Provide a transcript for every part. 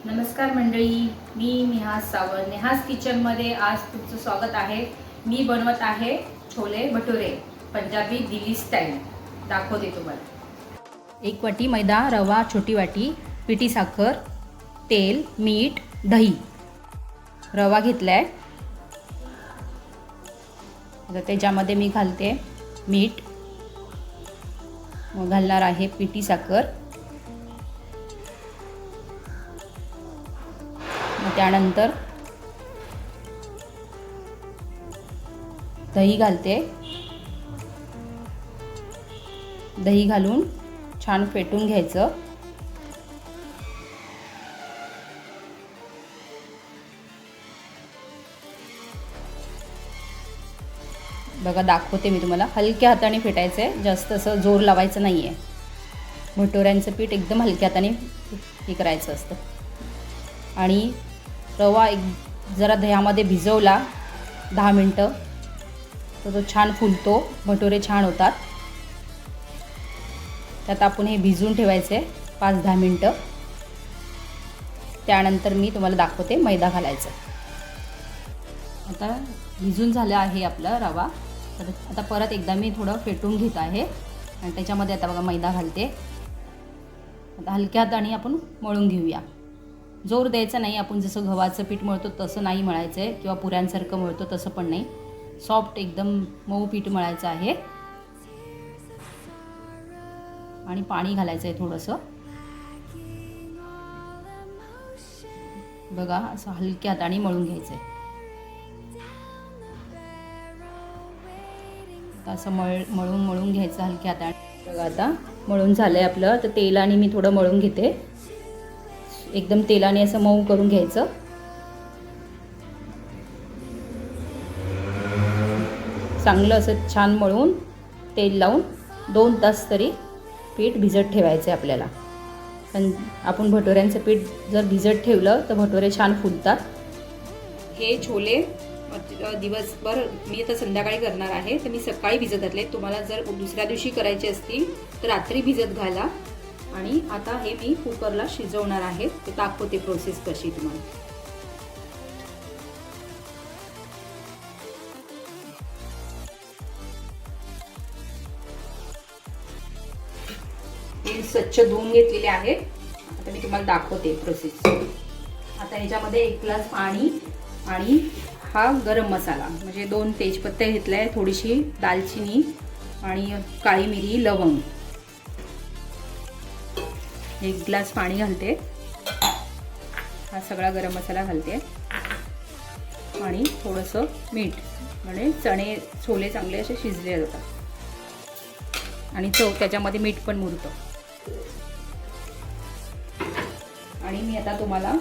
नमस्कार मंडळी, मी नेहास सावंत. नेहास किचनमध्ये आज तुमचं स्वागत आहे. मी बनवत आहे छोले भटुरे पंजाबी दिल्ली स्टाईल. दाखवते तुम्हाला. 1 वाटी मैदा, रवा छोटी वाटी, पिठी साखर, तेल, मीठ, दही. रवा घेतलाय. आता त्याच्यामध्ये मी घालते मीठ, मग घालणार आहे पिठी साखर, मग त्यानंतर दही घालते. दही घालून छान फेटून घ्यायचं. बघा दाखवते मी तुम्हाला. हलक्या हाताने फेटायचं आहे, जास्त असं जोर लावायचं नाही आहे. भटुऱ्यांचं पीठ एकदम हलक्या हाताने हे करायचं असतं. आणि रवा जरा दह्यामध्ये भिजवला 10 मिनटं तर तो छान फुलतो, भटुरे छान होतात. त्यात आपण हे भिजवून ठेवायचे 5-10 मिनटं. त्यानंतर मी तुम्हाला दाखवते मैदा घालायचं. आता भिजून झालं आहे आपला रवा. आता परत एकदा मी थोडं फेटून घेत आहे आणि त्याच्यामध्ये आता बघा मैदा घालते. आता हलक्या हाताने आपण मळून घेऊया. जोर द्यायचा नाही. आपण जसं गव्हाचं पीठ मळतो तसं नाही मळायचं आहे, किंवा पुऱ्यांसारखं मळतो तसं पण नाही. सॉफ्ट एकदम मऊ पीठ मळायचं आहे. आणि पाणी घालायचं आहे थोडंसं. बघा असं हलक्या हाताने मळून घ्यायचं आहे. असं मळून घ्यायचं हलक्या हाताने. बघा आता मळून झालं आहे आपलं. तर तेलाने मी थोडं मळून घेते. एकदम तेलाने असं मऊ करून घ्यायचं. चांगलं असं छान मळून तेल लावून 2 तास तरी पीठ भिजत ठेवायचं आहे आपल्याला. पण आपण भटुऱ्यांचं पीठ जर भिजत ठेवलं तर भटुरे छान फुलतात. हे छोले दिवसभर मी आता संध्याकाळी करणार आहे, तर मी सकाळी भिजत घातले. तुम्हाला जर दुसऱ्या दिवशी करायचे असतील तर रात्री भिजत घाला. आणि आता हे मी कुकरला शिजवणार आहे. ते दाखवते प्रोसेस कशी तुम्हाला. ते स्वच्छ धुवून घेतलेले आहे. आता मी तुम्हाला दाखवते प्रोसेस. आता ह्याच्यामध्ये 1 ग्लास पाणी आणि हा गरम मसाला म्हणजे 2 तेजपत्ते घेतले, थोडीशी दालचिनी आणि काळी मिरी, लवंग. 1 ग्लास पाणी घालते. हा सगळा गरम मसाला घालते आणि थोडंसं मीठ, म्हणजे छोले चांगले असे शिजले जातात. आणि त्याच्यामध्ये मीठ पण मुरतं. आणि मी आता तुम्हाला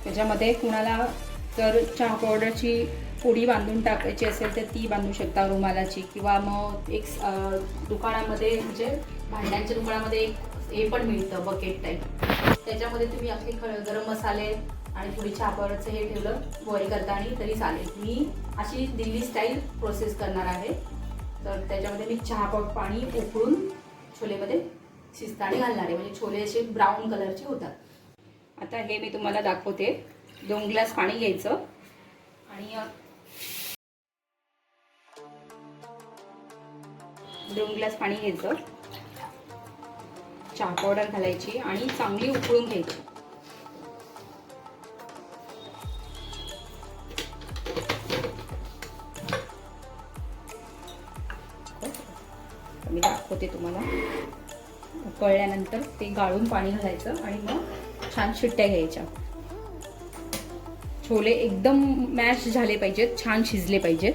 त्याच्यामध्ये कुणाला जर चहा पावडरची पुडी बांधून टाकायची असेल तर ती बांधू शकता रुमालाची. किंवा मग एक दुकानामध्ये म्हणजे भांड्यांच्या दुकानामध्ये हे पण मिळतं बकेट टाईप. त्याच्यामध्ये तुम्ही आपले गरम मसाले आणि थोडी चहा पावडरचं हे ठेवलं बॉईल करताना तरी चालेल. मी अशी दिल्ली स्टाईल प्रोसेस करणार आहे. तर त्याच्यामध्ये मी चहा पाणी उकळून छोलेमध्ये शिजताना घालणार आहे, म्हणजे छोले असे ब्राऊन कलरचे होतात. आता हे मी तुम्हाला दाखवते. 2 ग्लास पाणी घ्यायचं आणि 2 ग्लास पाणी घ्यायचं. चहा पावडर घालायची आणि चांगली उकळून घ्यायची. मी दाखवते तुम्हाला. उकळल्यानंतर ते गाळून पाणी घालायचं आणि मग छान शिट्ट्या घ्यायच्या. छोले एकदम मॅश झाले पाहिजेत, छान शिजले पाहिजेत.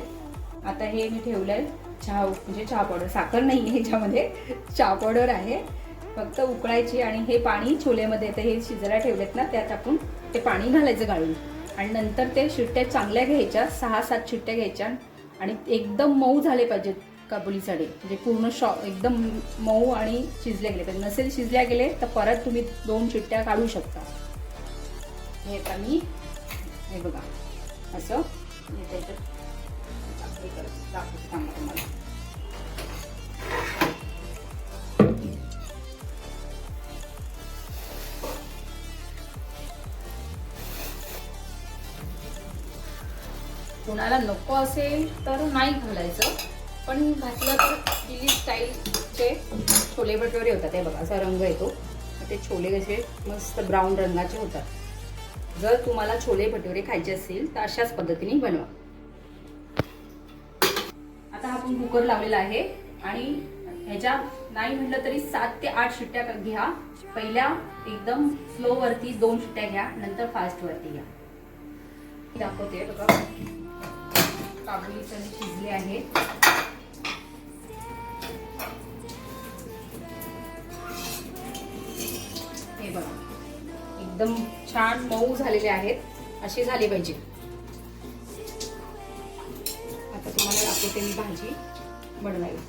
आता हे मी ठेवलंय चहा पावडर. साखर नाही आहे ह्याच्यामध्ये, चहा पावडर आहे. फक्त उकळायची आणि हे पाणी छोलेमध्ये येतं. हे शिजायला ठेवलेत ना, त्यात आपण ते पाणी घालायचं गाळून. आणि नंतर ते शिट्ट्या चांगल्या घ्यायच्या, 6-7 शिट्ट्या घ्यायच्या. आणि एकदम मऊ झाले पाहिजेत काबुली चणे, म्हणजे पूर्ण एकदम मऊ आणि शिजले गेले पाहिजे. नसेल शिजल्या गेले तर परत तुम्ही 2 शिट्ट्या काढू शकता. हे आता मी हे बघा असं त्याच्यात दाखवते तुम्हाला. कोणाला नको असेल तर नाही घालायचं, पण घातलं तर दिल्ली स्टाईलचे छोले भटुरे होतात. हे बघा असा रंग येतो, ते छोले कसे मस्त ब्राऊन रंगाचे होतात. जर तुम्हाला छोले भटुरे खायचे असतील तर अशाच पद्धतीने बनवा. आता आपण कुकर लावलेला आहे आणि ह्याच्या नाही म्हटलं तरी 7 ते 8 शिट्ट्या घ्या. पहिल्या एकदम स्लो वरती 2 शिट्ट्या घ्या, नंतर फास्ट वरती घ्या. दाखवते बघा, काबुली चणे शिजले आहेत. हे बघा एकदम छान मऊ झालेले आहेत, असे झाले पाहिजे. आता तुम्हाला दाखवते मी भाजी बनवायला.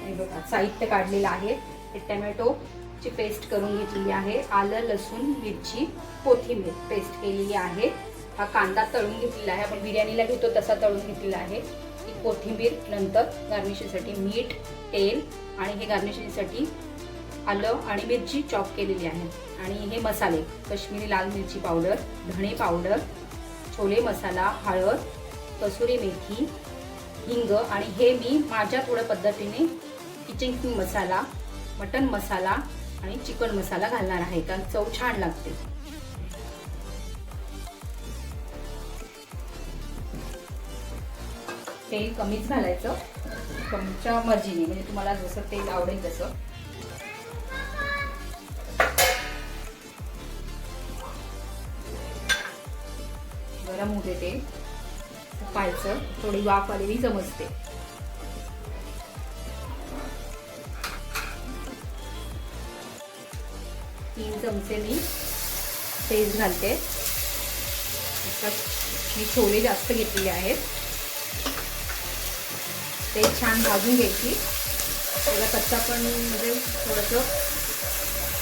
हे बघा साहित्य काढलेलं आहे. हे टोमॅटोची पेस्ट करून घेतलेली आहे, आलं लसूण मिरची कोथिंबीर पेस्ट केलेली आहे. हा कांदा तळून घेतलेला आहे, आपण बिर्याणीला घेतो तसा तळून घेतलेला आहे. ही कोथिंबीर, नंतर गार्निशिंगसाठी मीठ, तेल आणि हे गार्निशिंगसाठी आलं आणि मिरची चॉप केलेली आहे. आणि हे मसाले काश्मीरी लाल मिरची पावडर, धणे पावडर, छोले मसाला, हळद, कसुरी मेथी, हिंग आणि हे मी माझ्या थोड्या पद्धतीने किचन किंग मसाला, मटन मसाला आणि चिकन मसाला घालणार आहे, कारण चव छान लागते. तेल कमीच घालायचं, तुमच्या मर्जीने, म्हणजे तुम्हाला जसं तेल आवडेल तसं. गरम होते ते पाहायचं, थोडी वाफ आलेली समजते. तीन चमचे मी तेल घालते. मी छोले जास्त घेतलेले आहेत. ते छान भाजून घ्यायची, त्याला कच्चा पण म्हणजे थोडंसं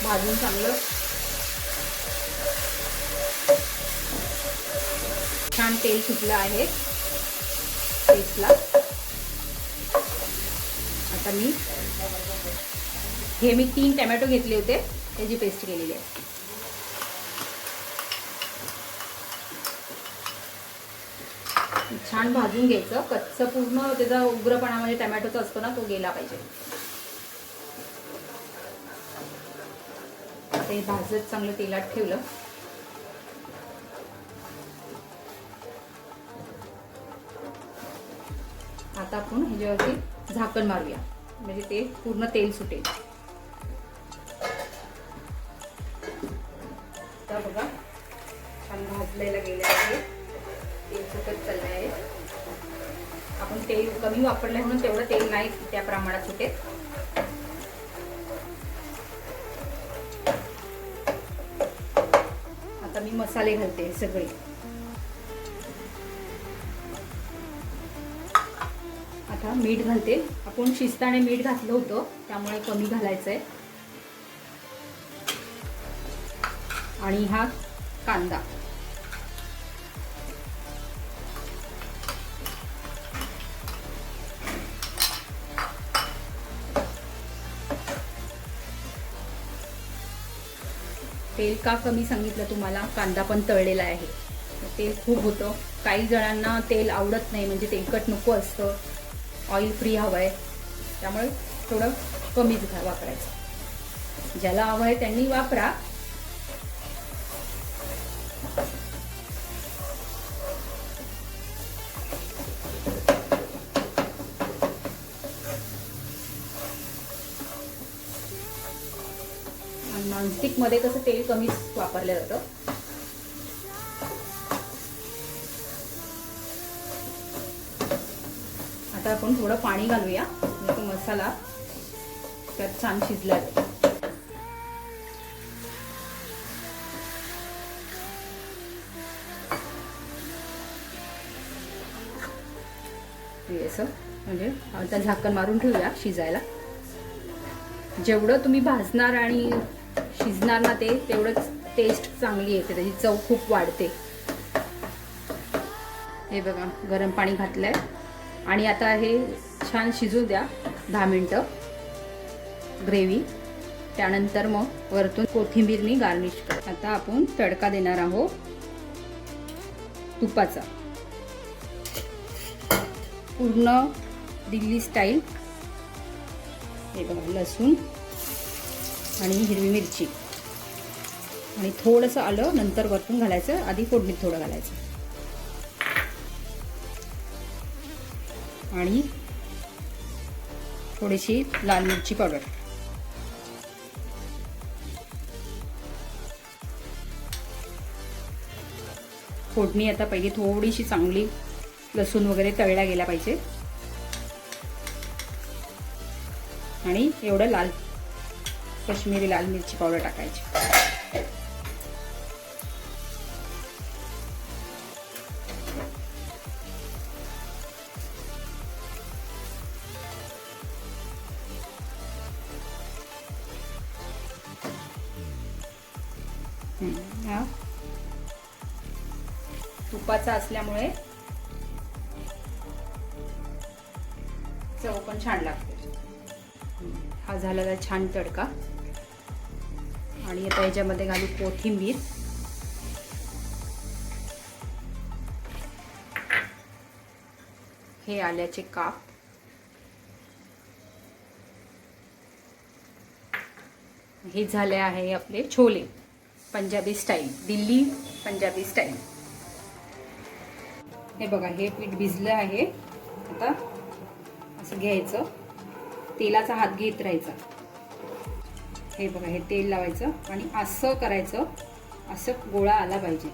भाजून चांगलं छान तेल सुटलं आहे पेस्टला. आता मी 3 टोमॅटो घेतले होते, त्याची पेस्ट केलेली आहे. छान भाजून घ्यायचं, कच्चं पूर्ण त्याचा उग्रपणा म्हणजे टोमॅटोचा असतो ना, तो गेला पाहिजे. आता हे भाजत चांगलं तेलात ठेवलं. आता आपण ह्याच्यावरती झाकण मारूया, म्हणजे ते पूर्ण तेल सुटेल. आता बघा छान भाजलेला गेलं आहे, तेल सुटत चाललं आहे. आपण तेल कमी वापरलं म्हणून तेवढं तेल नाही त्या प्रमाणात सुटेल. आता मी मसाले घालते सगळे. आता मीठ घालते. आपण शिजताना मीठ घातलं होतं, त्यामुळे कमी घालायचंय. आणि हा कांदा तेल का कमी सांगितलं तुम्हाला, कांदा पण तळलेला आहे, तेल खूप होतं. काही जणांना तेल आवडत नाही, म्हणजे तेलकट नको असतं, ऑइल फ्री हवं आहे, त्यामुळे थोडं कमीच वापरायचं. ज्याला हवं आहे त्यांनी वापरा. नॉनस्टिक मध्ये कसं तेल कमीच वापरलं जातं. आता आपण थोडं पाणी घालूया, म्हणजे तो मसाला त्यात छान शिजला जातो. असं म्हणजे आता झाकण मारून ठेवूया शिजायला. जेवढं तुम्ही भाजणार आणि शिजणार ना ते, तेवढंच टेस्ट चांगली येते, त्याची चव खूप वाढते. हे बघा गरम पाणी घातलंय आणि आता हे छान शिजू द्या 10 मिनिटं ग्रेव्ही. त्यानंतर मग वरतून कोथिंबीरनी गार्निश कर. आता आपण तडका देणार आहोत. तुपाचा, पूर्ण दिल्ली स्टाईल. हे बघा, लसूण आणि हिरवी मिरची आणि थोडंसं आलं नंतर वरतून घालायचं, आधी फोडणीत थोडं घालायचं. आणि थोडीशी लाल मिरची पावडर. फोडणी आता पहिली थोडीशी चांगली लसूण वगैरे तळल्या गेला पाहिजे. आणि एवढं लाल काश्मीरी लाल मिरची पावडर टाकायची. हा तुपाचा असल्यामुळे चव पण छान लागते. हा झालेला छान तडका. आणि आता याच्यामध्ये घालू कोथिंबीर. हे आल्याचे काप. हे झाले आहे आपले छोले पंजाबी स्टाईल, दिल्ली पंजाबी स्टाईल. हे बघा, हे पीठ भिजलं आहे. आता असं घ्यायचं, तेलाचा हात घेत राहायचा. हे बघा, हे तेल लावायचं आणि असं करायचं, असं गोळा आला पाहिजे.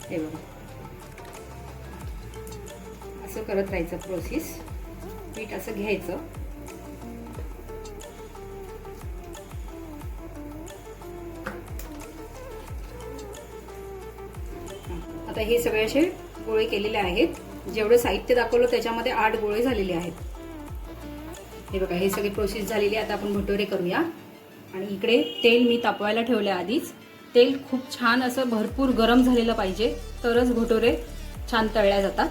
हे बघा, असं करत राहायचं प्रोसेस. पीठ असं घ्यायचं. आता हे सगळे असे गोळे केलेले आहेत. जेवढं साहित्य दाखवलं त्याच्यामध्ये 8 गोळे झालेले आहेत. हे बघा, हे सगळे प्रोसेस झालेली आहे. आता आपण भटोरे करूया. आणि इकडे तेल मी तापवायला ठेवले आधीच. तेल खूप छान असं भरपूर गरम झालेलं पाहिजे, तरच भटोरे छान तळल्या जातात.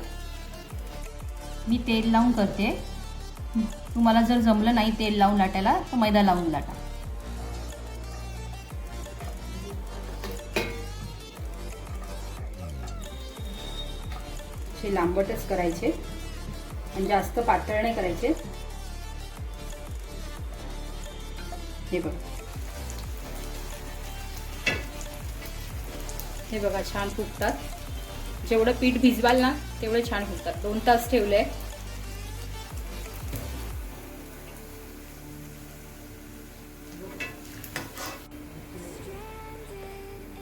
मी तेल लावून करते. तुम्हाला जर जमलं नाही तेल लावून लाटायला तर मैदा लावून लाटा. हे लांबटच करायचे आणि जास्त पातळ नाही करायचे. हे बघा, हे बघा, छान फुगतात. जेवढं पीठ भिजवाल ना तेवढं छान फुगतात. 2 तास ठेवलंय.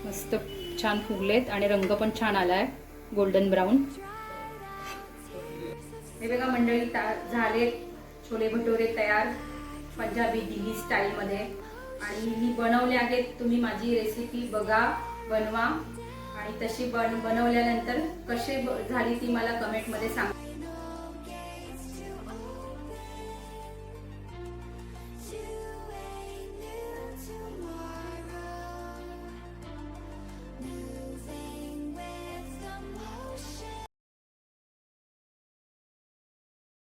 मस्त छान फुगलेत आणि रंग पण छान आलाय, गोल्डन ब्राऊन. हे बघा मंडळी, झाले छोले भटोरे तयार पंजाबी दिल्ली स्टाईलमध्ये. आणि मी बनवले आहेत. तुम्ही माझी रेसिपी बघा, बनवा आणि तशी बनवल्यानंतर कशी झाली ती मला कमेंटमध्ये सांगा.